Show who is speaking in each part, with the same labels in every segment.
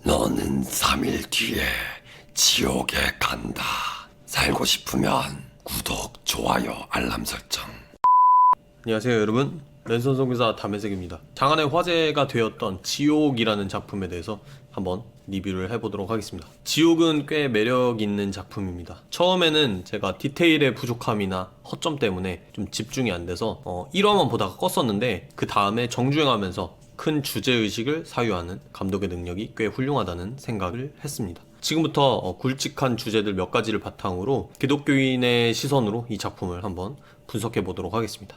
Speaker 1: 너는 3일 뒤에 지옥에 간다. 살고 싶으면 구독, 좋아요, 알람 설정.
Speaker 2: 안녕하세요 여러분, 랜선 선교사 담혜색입니다. 장안의 화제가 되었던 지옥이라는 작품에 대해서 한번 리뷰를 해보도록 하겠습니다. 지옥은 꽤 매력 있는 작품입니다. 처음에는 제가 디테일의 부족함이나 허점 때문에 좀 집중이 안 돼서 1화만 보다가 껐었는데, 그 다음에 정주행하면서 큰 주제의식을 사유하는 감독의 능력이 꽤 훌륭하다는 생각을 했습니다. 지금부터 굵직한 주제들 몇 가지를 바탕으로 기독교인의 시선으로 이 작품을 한번 분석해 보도록 하겠습니다.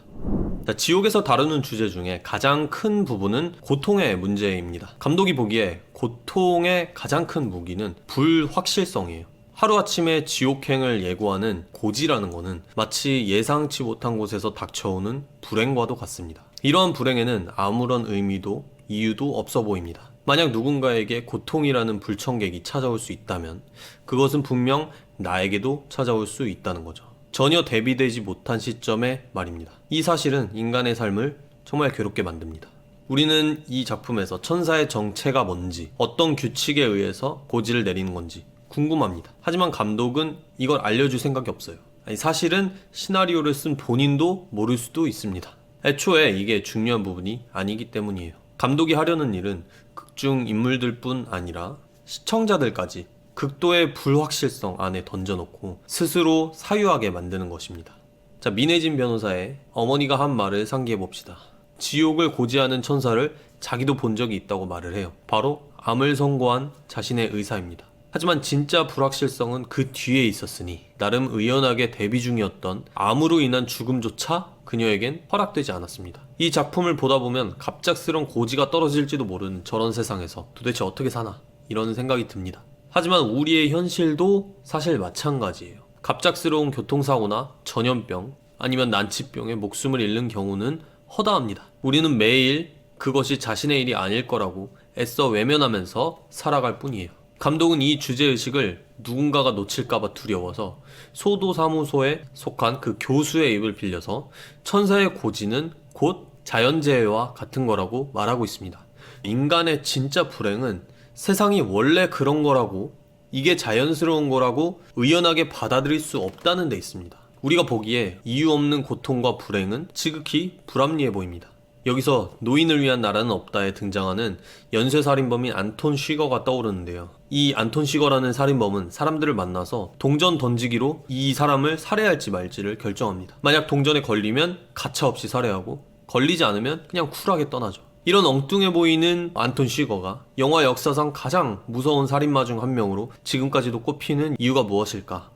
Speaker 2: 지옥에서 다루는 주제 중에 가장 큰 부분은 고통의 문제입니다. 감독이 보기에 고통의 가장 큰 무기는 불확실성이에요. 하루아침에 지옥행을 예고하는 고지라는 것은 마치 예상치 못한 곳에서 닥쳐오는 불행과도 같습니다. 이러한 불행에는 아무런 의미도 이유도 없어 보입니다. 만약 누군가에게 고통이라는 불청객이 찾아올 수 있다면 그것은 분명 나에게도 찾아올 수 있다는 거죠. 전혀 대비되지 못한 시점에 말입니다. 이 사실은 인간의 삶을 정말 괴롭게 만듭니다. 우리는 이 작품에서 천사의 정체가 뭔지, 어떤 규칙에 의해서 고지를 내리는 건지 궁금합니다. 하지만 감독은 이걸 알려줄 생각이 없어요. 사실은 시나리오를 쓴 본인도 모를 수도 있습니다. 애초에 이게 중요한 부분이 아니기 때문이에요. 감독이 하려는 일은 극중 인물들뿐 아니라 시청자들까지 극도의 불확실성 안에 던져놓고 스스로 사유하게 만드는 것입니다. 자, 민혜진 변호사의 어머니가 한 말을 상기해봅시다. 지옥을 고지하는 천사를 자기도 본 적이 있다고 말을 해요. 바로 암을 선고한 자신의 의사입니다. 하지만 진짜 불확실성은 그 뒤에 있었으니 나름 의연하게 대비 중이었던 암으로 인한 죽음조차 그녀에겐 허락되지 않았습니다. 이 작품을 보다 보면 갑작스런 고지가 떨어질지도 모르는 저런 세상에서 도대체 어떻게 사나 이런 생각이 듭니다. 하지만 우리의 현실도 사실 마찬가지예요. 갑작스러운 교통사고나 전염병 아니면 난치병에 목숨을 잃는 경우는 허다합니다. 우리는 매일 그것이 자신의 일이 아닐 거라고 애써 외면하면서 살아갈 뿐이에요. 감독은 이 주제의식을 누군가가 놓칠까봐 두려워서 소도사무소에 속한 그 교수의 입을 빌려서 천사의 고지는 곧 자연재해와 같은 거라고 말하고 있습니다. 인간의 진짜 불행은 세상이 원래 그런 거라고, 이게 자연스러운 거라고 의연하게 받아들일 수 없다는 데 있습니다. 우리가 보기에 이유 없는 고통과 불행은 지극히 불합리해 보입니다. 여기서 노인을 위한 나라는 없다에 등장하는 연쇄살인범인 안톤 쉬거가 떠오르는데요. 이 안톤 쉬거라는 살인범은 사람들을 만나서 동전 던지기로 이 사람을 살해할지 말지를 결정합니다. 만약 동전에 걸리면 가차없이 살해하고, 걸리지 않으면 그냥 쿨하게 떠나죠. 이런 엉뚱해 보이는 안톤 쉬거가 영화 역사상 가장 무서운 살인마 중 한 명으로 지금까지도 꼽히는 이유가 무엇일까?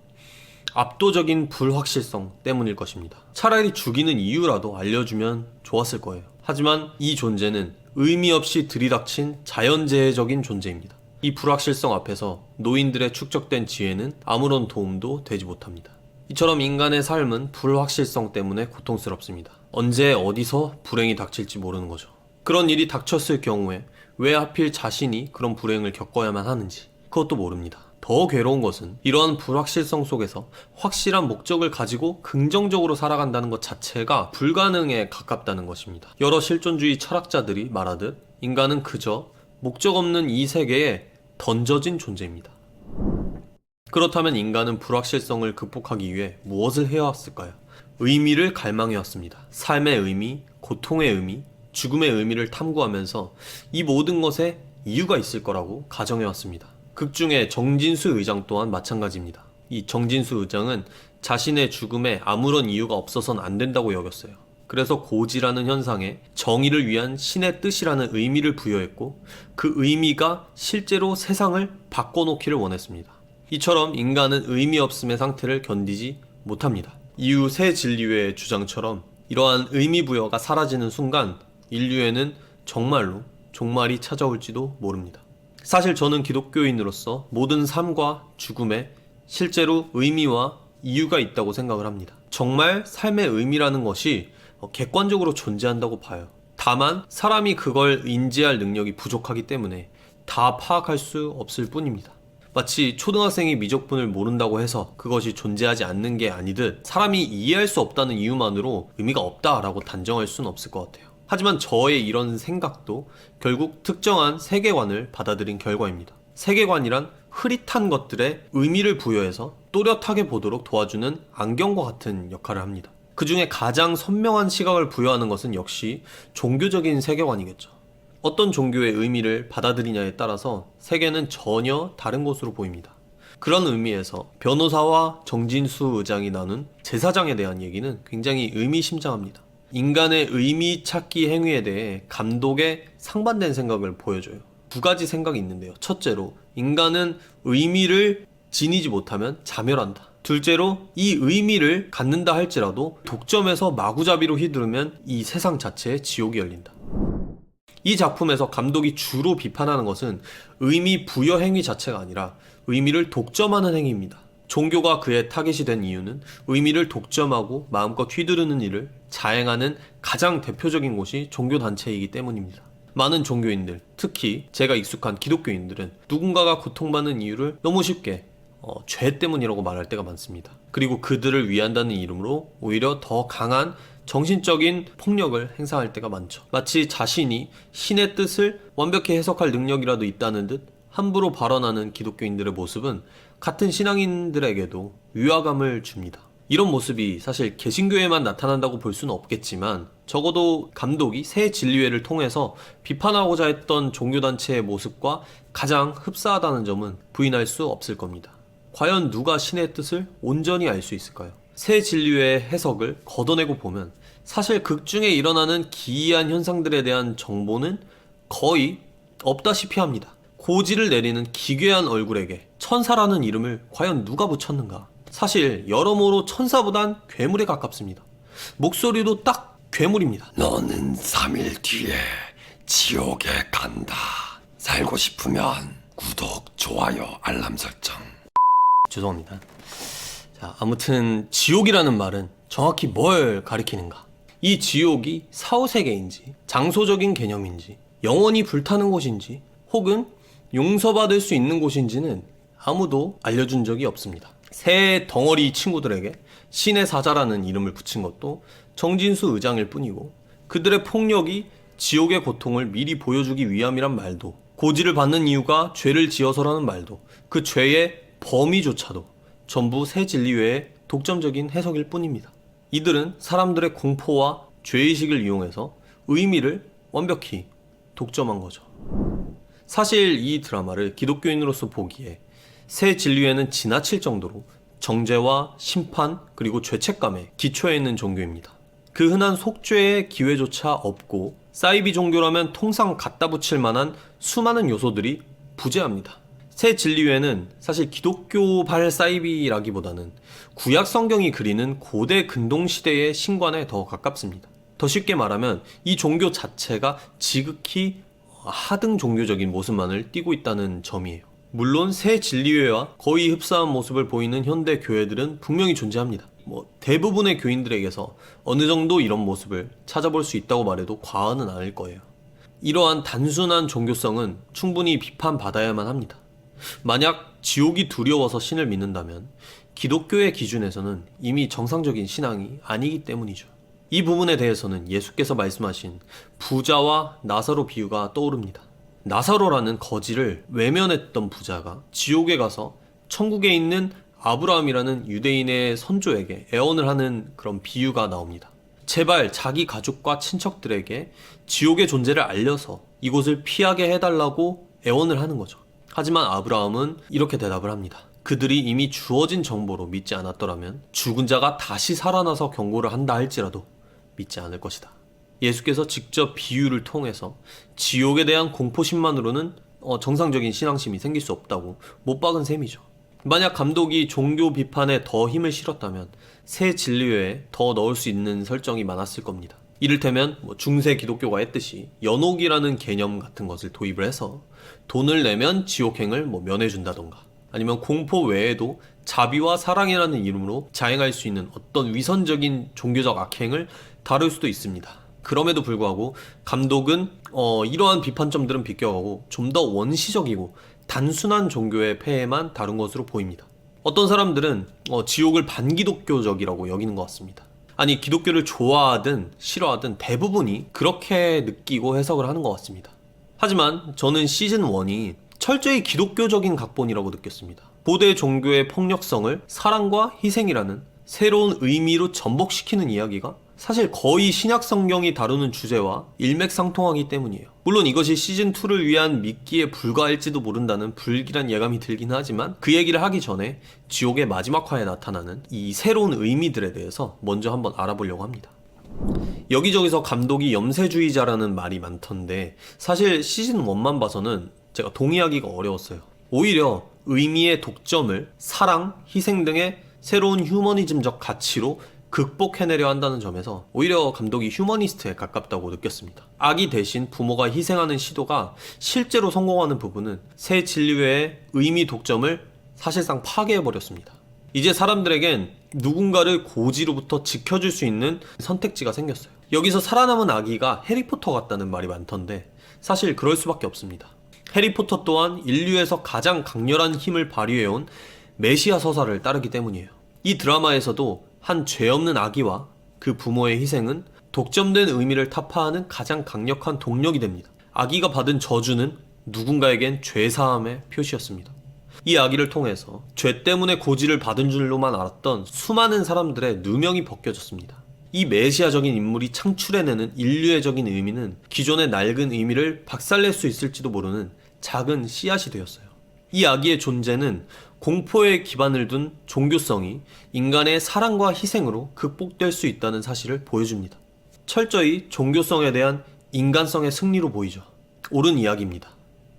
Speaker 2: 압도적인 불확실성 때문일 것입니다. 차라리 죽이는 이유라도 알려주면 좋았을 거예요. 하지만 이 존재는 의미 없이 들이닥친 자연재해적인 존재입니다. 이 불확실성 앞에서 노인들의 축적된 지혜는 아무런 도움도 되지 못합니다. 이처럼 인간의 삶은 불확실성 때문에 고통스럽습니다. 언제 어디서 불행이 닥칠지 모르는 거죠. 그런 일이 닥쳤을 경우에 왜 하필 자신이 그런 불행을 겪어야만 하는지 그것도 모릅니다. 더 괴로운 것은 이러한 불확실성 속에서 확실한 목적을 가지고 긍정적으로 살아간다는 것 자체가 불가능에 가깝다는 것입니다. 여러 실존주의 철학자들이 말하듯 인간은 그저 목적 없는 이 세계에 던져진 존재입니다. 그렇다면 인간은 불확실성을 극복하기 위해 무엇을 해왔을까요? 의미를 갈망해왔습니다. 삶의 의미, 고통의 의미, 죽음의 의미를 탐구하면서 이 모든 것에 이유가 있을 거라고 가정해왔습니다. 극 중에 정진수 의장 또한 마찬가지입니다. 이 정진수 의장은 자신의 죽음에 아무런 이유가 없어서는 안 된다고 여겼어요. 그래서 고지라는 현상에 정의를 위한 신의 뜻이라는 의미를 부여했고, 그 의미가 실제로 세상을 바꿔놓기를 원했습니다. 이처럼 인간은 의미 없음의 상태를 견디지 못합니다. 이후 새 진리회의 주장처럼 이러한 의미 부여가 사라지는 순간 인류에는 정말로 종말이 찾아올지도 모릅니다. 사실 저는 기독교인으로서 모든 삶과 죽음에 실제로 의미와 이유가 있다고 생각을 합니다. 정말 삶의 의미라는 것이 객관적으로 존재한다고 봐요. 다만 사람이 그걸 인지할 능력이 부족하기 때문에 다 파악할 수 없을 뿐입니다. 마치 초등학생이 미적분을 모른다고 해서 그것이 존재하지 않는 게 아니듯 사람이 이해할 수 없다는 이유만으로 의미가 없다라고 단정할 수는 없을 것 같아요. 하지만 저의 이런 생각도 결국 특정한 세계관을 받아들인 결과입니다. 세계관이란 흐릿한 것들에 의미를 부여해서 또렷하게 보도록 도와주는 안경과 같은 역할을 합니다. 그 중에 가장 선명한 시각을 부여하는 것은 역시 종교적인 세계관이겠죠. 어떤 종교의 의미를 받아들이냐에 따라서 세계는 전혀 다른 것으로 보입니다. 그런 의미에서 변호사와 정진수 의장이 나눈 제사장에 대한 얘기는 굉장히 의미심장합니다. 인간의 의미 찾기 행위에 대해 감독의 상반된 생각을 보여줘요. 두 가지 생각이 있는데요. 첫째로, 인간은 의미를 지니지 못하면 자멸한다. 둘째로, 이 의미를 갖는다 할지라도 독점에서 마구잡이로 휘두르면 이 세상 자체에 지옥이 열린다. 이 작품에서 감독이 주로 비판하는 것은 의미 부여 행위 자체가 아니라 의미를 독점하는 행위입니다. 종교가 그의 타겟이 된 이유는 의미를 독점하고 마음껏 휘두르는 일을 자행하는 가장 대표적인 곳이 종교단체이기 때문입니다. 많은 종교인들, 특히 제가 익숙한 기독교인들은 누군가가 고통받는 이유를 너무 쉽게 죄 때문이라고 말할 때가 많습니다. 그리고 그들을 위한다는 이름으로 오히려 더 강한 정신적인 폭력을 행사할 때가 많죠. 마치 자신이 신의 뜻을 완벽히 해석할 능력이라도 있다는 듯 함부로 발언하는 기독교인들의 모습은 같은 신앙인들에게도 위화감을 줍니다. 이런 모습이 사실 개신교에만 나타난다고 볼 수는 없겠지만 적어도 감독이 새 진리회를 통해서 비판하고자 했던 종교단체의 모습과 가장 흡사하다는 점은 부인할 수 없을 겁니다. 과연 누가 신의 뜻을 온전히 알 수 있을까요? 새 진리회의 해석을 걷어내고 보면 사실 극중에 일어나는 기이한 현상들에 대한 정보는 거의 없다시피 합니다. 고지를 내리는 기괴한 얼굴에게 천사라는 이름을 과연 누가 붙였는가? 사실 여러모로 천사보단 괴물에 가깝습니다. 목소리도 딱 괴물입니다.
Speaker 1: 너는 3일 뒤에 지옥에 간다. 살고 싶으면 구독, 좋아요, 알람 설정.
Speaker 2: 죄송합니다. 자, 아무튼 지옥이라는 말은 정확히 뭘 가리키는가? 이 지옥이 사후세계인지, 장소적인 개념인지, 영원히 불타는 곳인지, 혹은 용서받을 수 있는 곳인지는 아무도 알려준 적이 없습니다. 새 덩어리 친구들에게 신의 사자라는 이름을 붙인 것도 정진수 의장일 뿐이고, 그들의 폭력이 지옥의 고통을 미리 보여주기 위함이란 말도, 고지를 받는 이유가 죄를 지어서라는 말도, 그 죄의 범위조차도 전부 새 진리회의 독점적인 해석일 뿐입니다. 이들은 사람들의 공포와 죄의식을 이용해서 의미를 완벽히 독점한 거죠. 사실 이 드라마를 기독교인으로서 보기에 새 진리회는 지나칠 정도로 정죄와 심판 그리고 죄책감에 기초해 있는 종교입니다. 그 흔한 속죄의 기회조차 없고 사이비 종교라면 통상 갖다 붙일 만한 수많은 요소들이 부재합니다. 새 진리회는 사실 기독교발 사이비라기보다는 구약 성경이 그리는 고대 근동시대의 신관에 더 가깝습니다. 더 쉽게 말하면 이 종교 자체가 지극히 하등 종교적인 모습만을 띠고 있다는 점이에요. 물론 새 진리회와 거의 흡사한 모습을 보이는 현대 교회들은 분명히 존재합니다. 대부분의 교인들에게서 어느 정도 이런 모습을 찾아볼 수 있다고 말해도 과언은 아닐 거예요. 이러한 단순한 종교성은 충분히 비판받아야만 합니다. 만약 지옥이 두려워서 신을 믿는다면 기독교의 기준에서는 이미 정상적인 신앙이 아니기 때문이죠. 이 부분에 대해서는 예수께서 말씀하신 부자와 나사로 비유가 떠오릅니다. 나사로라는 거지를 외면했던 부자가 지옥에 가서 천국에 있는 아브라함이라는 유대인의 선조에게 애원을 하는 그런 비유가 나옵니다. 제발 자기 가족과 친척들에게 지옥의 존재를 알려서 이곳을 피하게 해달라고 애원을 하는 거죠. 하지만 아브라함은 이렇게 대답을 합니다. 그들이 이미 주어진 정보로 믿지 않았더라면 죽은 자가 다시 살아나서 경고를 한다 할지라도 믿지 않을 것이다. 예수께서 직접 비유를 통해서 지옥에 대한 공포심만으로는 정상적인 신앙심이 생길 수 없다고 못 박은 셈이죠. 만약 감독이 종교 비판에 더 힘을 실었다면 새 진리회에 더 넣을 수 있는 설정이 많았을 겁니다. 이를테면 중세 기독교가 했듯이 연옥이라는 개념 같은 것을 도입을 해서 돈을 내면 지옥행을 면해준다던가, 아니면 공포 외에도 자비와 사랑이라는 이름으로 자행할 수 있는 어떤 위선적인 종교적 악행을 다룰 수도 있습니다. 그럼에도 불구하고 감독은 이러한 비판점들은 비껴가고 좀 더 원시적이고 단순한 종교의 폐해만 다룬 것으로 보입니다. 어떤 사람들은 지옥을 반기독교적이라고 여기는 것 같습니다. 아니, 기독교를 좋아하든 싫어하든 대부분이 그렇게 느끼고 해석을 하는 것 같습니다. 하지만 저는 시즌 1이 철저히 기독교적인 각본이라고 느꼈습니다. 고대 종교의 폭력성을 사랑과 희생이라는 새로운 의미로 전복시키는 이야기가 사실 거의 신약 성경이 다루는 주제와 일맥상통하기 때문이에요. 물론 이것이 시즌2를 위한 미끼에 불과할지도 모른다는 불길한 예감이 들긴 하지만 그 얘기를 하기 전에 지옥의 마지막 화에 나타나는 이 새로운 의미들에 대해서 먼저 한번 알아보려고 합니다. 여기저기서 감독이 염세주의자라는 말이 많던데 사실 시즌1만 봐서는 제가 동의하기가 어려웠어요. 오히려 의미의 독점을 사랑, 희생 등의 새로운 휴머니즘적 가치로 극복해내려 한다는 점에서 오히려 감독이 휴머니스트에 가깝다고 느꼈습니다. 악이 대신 부모가 희생하는 시도가 실제로 성공하는 부분은 새 진리회의 의미 독점을 사실상 파괴해버렸습니다. 이제 사람들에겐 누군가를 고지로부터 지켜줄 수 있는 선택지가 생겼어요. 여기서 살아남은 아기가 해리포터 같다는 말이 많던데 사실 그럴 수밖에 없습니다. 해리포터 또한 인류에서 가장 강렬한 힘을 발휘해온 메시아 서사를 따르기 때문이에요. 이 드라마에서도 한 죄 없는 아기와 그 부모의 희생은 독점된 의미를 타파하는 가장 강력한 동력이 됩니다. 아기가 받은 저주는 누군가에겐 죄사함의 표시였습니다. 이 아기를 통해서 죄 때문에 고지를 받은 줄로만 알았던 수많은 사람들의 누명이 벗겨졌습니다. 이 메시아적인 인물이 창출해내는 인류애적인 의미는 기존의 낡은 의미를 박살낼 수 있을지도 모르는 작은 씨앗이 되었어요. 이 아기의 존재는 공포에 기반을 둔 종교성이 인간의 사랑과 희생으로 극복될 수 있다는 사실을 보여줍니다. 철저히 종교성에 대한 인간성의 승리로 보이죠. 옳은 이야기입니다.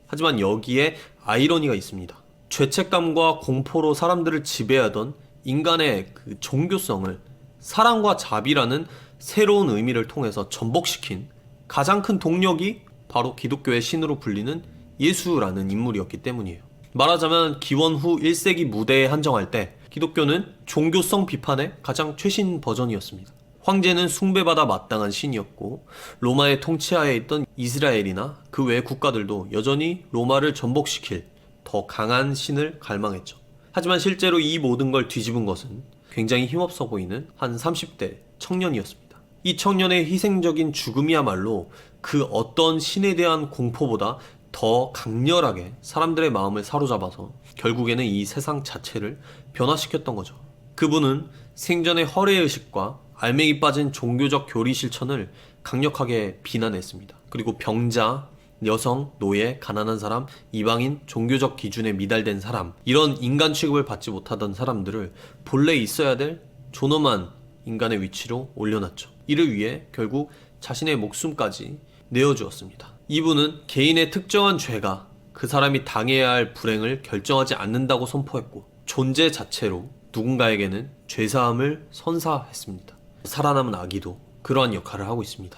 Speaker 2: 하지만 여기에 아이러니가 있습니다. 죄책감과 공포로 사람들을 지배하던 인간의 그 종교성을 사랑과 자비라는 새로운 의미를 통해서 전복시킨 가장 큰 동력이 바로 기독교의 신으로 불리는 예수라는 인물이었기 때문이에요. 말하자면 기원 후 1세기 무대에 한정할 때 기독교는 종교성 비판의 가장 최신 버전이었습니다. 황제는 숭배받아 마땅한 신이었고 로마의 통치하에 있던 이스라엘이나 그 외 국가들도 여전히 로마를 전복시킬 더 강한 신을 갈망했죠. 하지만 실제로 이 모든 걸 뒤집은 것은 굉장히 힘없어 보이는 한 30대 청년이었습니다. 이 청년의 희생적인 죽음이야말로 그 어떤 신에 대한 공포보다 더 강렬하게 사람들의 마음을 사로잡아서 결국에는 이 세상 자체를 변화시켰던 거죠. 그분은 생전의 허례의식과 알맹이 빠진 종교적 교리 실천을 강력하게 비난했습니다. 그리고 병자, 여성, 노예, 가난한 사람, 이방인, 종교적 기준에 미달된 사람, 이런 인간 취급을 받지 못하던 사람들을 본래 있어야 될 존엄한 인간의 위치로 올려놨죠. 이를 위해 결국 자신의 목숨까지 내어주었습니다. 이분은 개인의 특정한 죄가 그 사람이 당해야 할 불행을 결정하지 않는다고 선포했고 존재 자체로 누군가에게는 죄사함을 선사했습니다. 살아남은 아기도 그러한 역할을 하고 있습니다.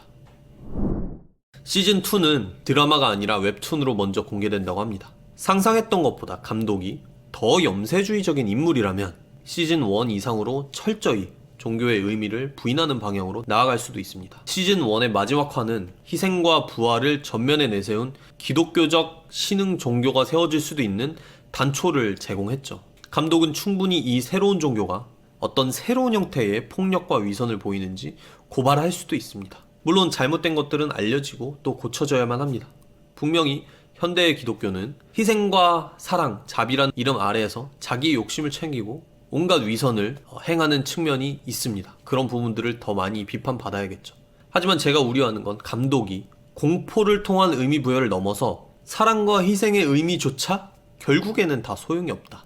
Speaker 2: 시즌2는 드라마가 아니라 웹툰으로 먼저 공개된다고 합니다. 상상했던 것보다 감독이 더 염세주의적인 인물이라면 시즌1 이상으로 철저히 종교의 의미를 부인하는 방향으로 나아갈 수도 있습니다. 시즌1의 마지막 화는 희생과 부활을 전면에 내세운 기독교적 신흥 종교가 세워질 수도 있는 단초를 제공했죠. 감독은 충분히 이 새로운 종교가 어떤 새로운 형태의 폭력과 위선을 보이는지 고발할 수도 있습니다. 물론 잘못된 것들은 알려지고 또 고쳐져야만 합니다. 분명히 현대의 기독교는 희생과 사랑, 자비란 이름 아래에서 자기의 욕심을 챙기고 온갖 위선을 행하는 측면이 있습니다. 그런 부분들을 더 많이 비판받아야겠죠. 하지만 제가 우려하는 건 감독이 공포를 통한 의미 부여를 넘어서 사랑과 희생의 의미조차 결국에는 다 소용이 없다.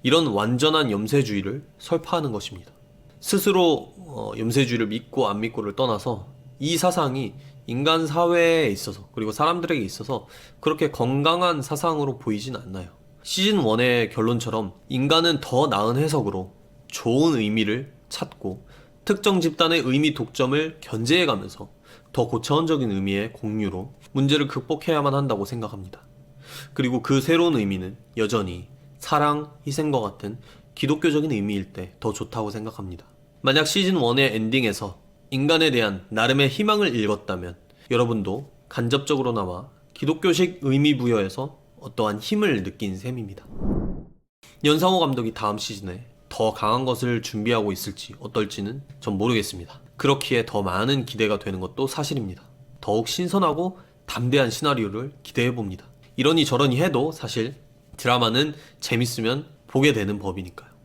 Speaker 2: 이런 완전한 염세주의를 설파하는 것입니다. 스스로 염세주의를 믿고 안 믿고를 떠나서 이 사상이 인간 사회에 있어서 그리고 사람들에게 있어서 그렇게 건강한 사상으로 보이진 않나요. 시즌1의 결론처럼 인간은 더 나은 해석으로 좋은 의미를 찾고 특정 집단의 의미 독점을 견제해가면서 더 고차원적인 의미의 공유로 문제를 극복해야만 한다고 생각합니다. 그리고 그 새로운 의미는 여전히 사랑, 희생과 같은 기독교적인 의미일 때 더 좋다고 생각합니다. 만약 시즌1의 엔딩에서 인간에 대한 나름의 희망을 읽었다면 여러분도 간접적으로나마 기독교식 의미 부여에서 어떠한 힘을 느낀 셈입니다. 연상호 감독이 다음 시즌에 더 강한 것을 준비하고 있을지 어떨지는 전 모르겠습니다. 그렇기에 더 많은 기대가 되는 것도 사실입니다. 더욱 신선하고 담대한 시나리오를 기대해봅니다. 이러니 저러니 해도 사실 드라마는 재밌으면 보게 되는 법이니까요.